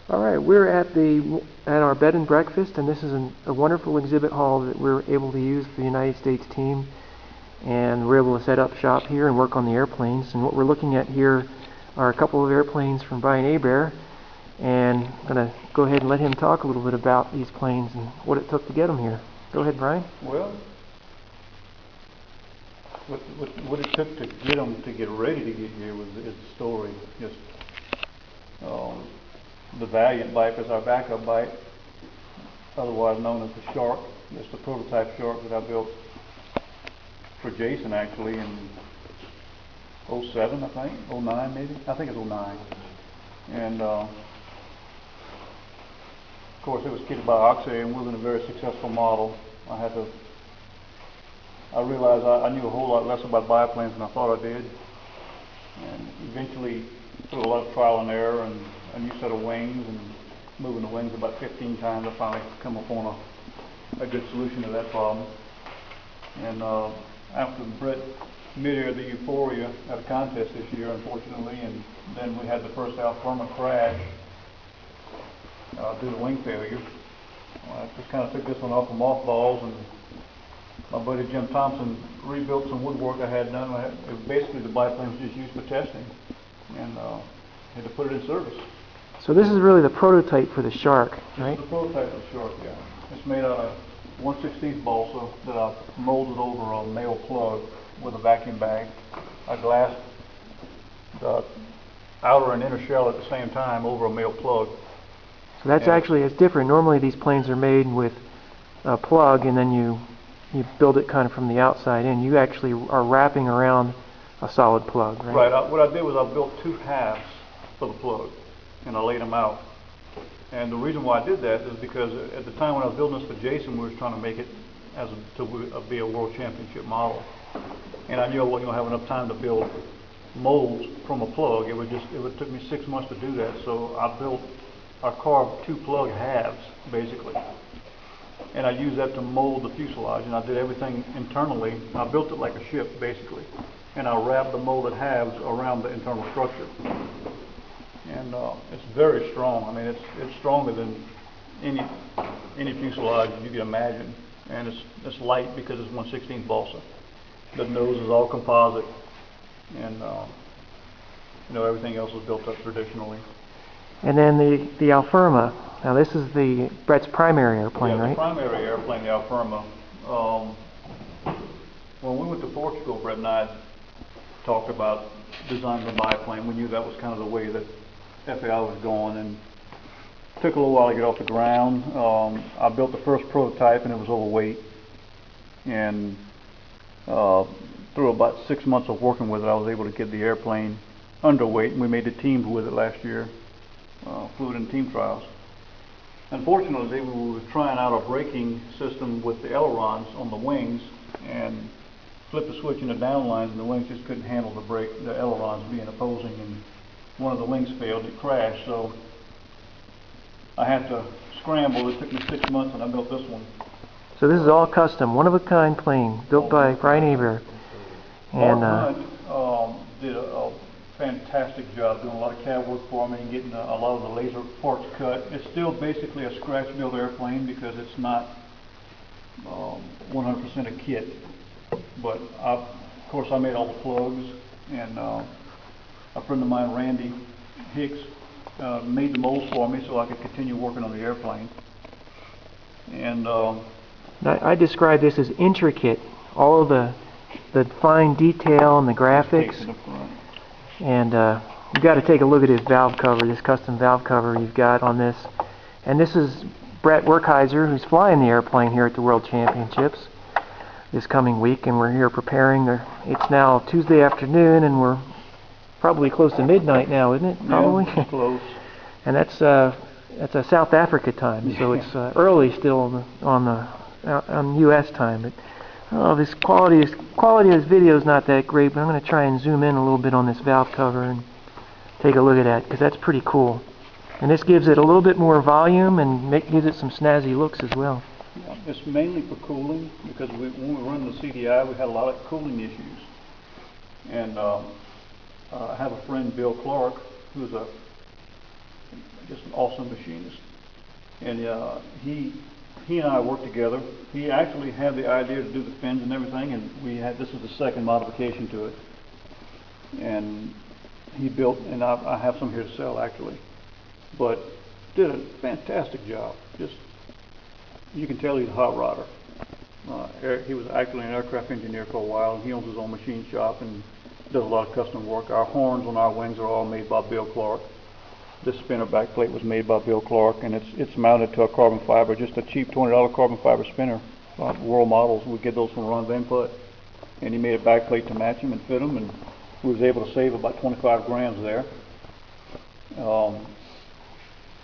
All right, we're at our bed and breakfast, and this is a wonderful exhibit hall that we're able to use for the United States team, and we're able to set up shop here and work on the airplanes. And what we're looking at here are a couple of airplanes from Bryan Hebert, and I'm going to go ahead and let him talk a little bit about these planes and what it took to get them here. Go ahead, Bryan. Well, what it took to get them to get ready to get here is the story. Just the Valiant bike is our backup bike, otherwise known as the Shark. It's the prototype Shark that I built for Jason actually in 07, I think, 09 maybe. I think it's 09. And of course it was kitted by Oxy and wasn't a very successful model. I realized I knew a whole lot less about biplanes than I thought I did, and eventually through a lot of trial and error and a new set of wings and moving the wings about 15 times, I finally come upon a good solution to that problem. And after Brett mid-aired the Euphoria at a contest this year, unfortunately, and then we had the first Alferma crash due to wing failure. I just kind of took this one off of mothballs, and my buddy Jim Thompson rebuilt some woodwork I had done. Basically the biplane was just used for testing, and had to put it in service. So this is really the prototype for the Shark, right? This is the prototype of the Shark, yeah. It's made out of 1/16 balsa that I molded over a male plug with a vacuum bag. I glassed the outer and inner shell at the same time over a male plug. So that's actually, it's different. Normally these planes are made with a plug and then you build it kind of from the outside in. You actually are wrapping around a solid plug, right? Right. What I did was I built two halves for the plug, and I laid them out. And the reason why I did that is because at the time when I was building this for Jason, we were trying to make it to be a world championship model. And I knew I wasn't going to have enough time to build molds from a plug. It would took me 6 months to do that. So I carved two plug halves basically, and I used that to mold the fuselage. And I did everything internally. I built it like a ship basically, and I wrapped the molded halves around the internal structure. And it's very strong. I mean, it's stronger than any fuselage you can imagine, and it's light because it's 1/16 balsa. The nose is all composite, and everything else was built up traditionally. And then the Alferma. Now this is Brett's primary airplane, right? Yeah, the primary airplane, the Alferma. When we went to Portugal, Brett and I talked about designing a biplane. We knew that was kind of the way that FAI was going, and it took a little while to get off the ground. I built the first prototype and it was overweight, and through about 6 months of working with it, I was able to get the airplane underweight, and we made the teams with it last year, flew it in team trials. Unfortunately, we were trying out a braking system with the ailerons on the wings, and flipped the switch in the downlines, and the wings just couldn't handle the ailerons being opposing, and one of the wings failed. It crashed, so I had to scramble. It took me 6 months, and I built this one. So this is all custom, one-of-a-kind plane built by Bryan Hebert. And Hunt did a fantastic job doing a lot of CAD work for me and getting a lot of the laser parts cut. It's still basically a scratch-built airplane because it's not 100% a kit. But of course, I made all the plugs, and a friend of mine, Randy Hicks, made the molds for me so I could continue working on the airplane. And I describe this as intricate, all of the fine detail and the graphics. And you've got to take a look at his valve cover, this custom valve cover you've got on this. And this is Brett Werkheiser, who's flying the airplane here at the World Championships this coming week, and we're here preparing. It's now Tuesday afternoon, and we're probably close to midnight now, isn't it? Probably. Yeah, close. And that's a South Africa time, so it's early still on U.S. time. But this quality of this video is not that great, but I'm going to try and zoom in a little bit on this valve cover and take a look at that, because that's pretty cool. And this gives it a little bit more volume and gives it some snazzy looks as well. Yeah, it's mainly for cooling, because when we run the CDI, we had a lot of cooling issues. And I have a friend, Bill Clark, who's a just an awesome machinist. And he and I worked together. He actually had the idea to do the fins and everything, and this is the second modification to it. And he built, and I have some here to sell actually, but did a fantastic job. Just, you can tell he's a hot rodder. He was actually an aircraft engineer for a while, and he owns his own machine shop and does a lot of custom work. Our horns on our wings are all made by Bill Clark. This spinner back plate was made by Bill Clark, and it's mounted to a carbon fiber, just a cheap $20 carbon fiber spinner. World models, we get those from Ron Van Put, and he made a back plate to match them and fit them, and we was able to save about 25 grams there.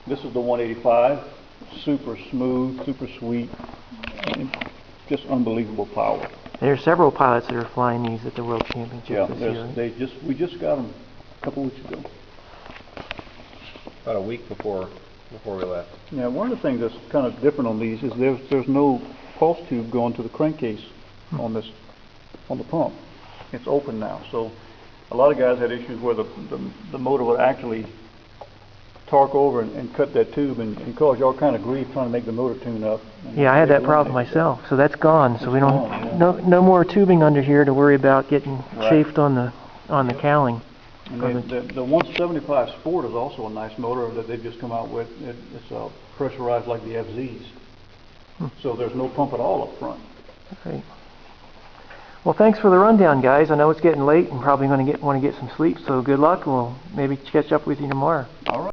This is the 185, super smooth, super sweet, just unbelievable power. There are several pilots that are flying these at the World Championship this year. We just got them a couple weeks ago. About a week before we left. Yeah, one of the things that's kind of different on these is there's no pulse tube going to the crankcase on the pump. It's open now, so a lot of guys had issues where the motor would actually torque over and cut that tube and cause you all kind of grief trying to make the motor tune up. Yeah, I had that problem myself, so that's gone. So we don't no more tubing under here to worry about getting chafed on the cowling. And the 175 Sport is also a nice motor that they've just come out with. It's pressurized like the FZs, so there's no pump at all up front. Great. Well, thanks for the rundown, guys. I know it's getting late and probably going to want to get some sleep. So good luck. We'll maybe catch up with you tomorrow. All right.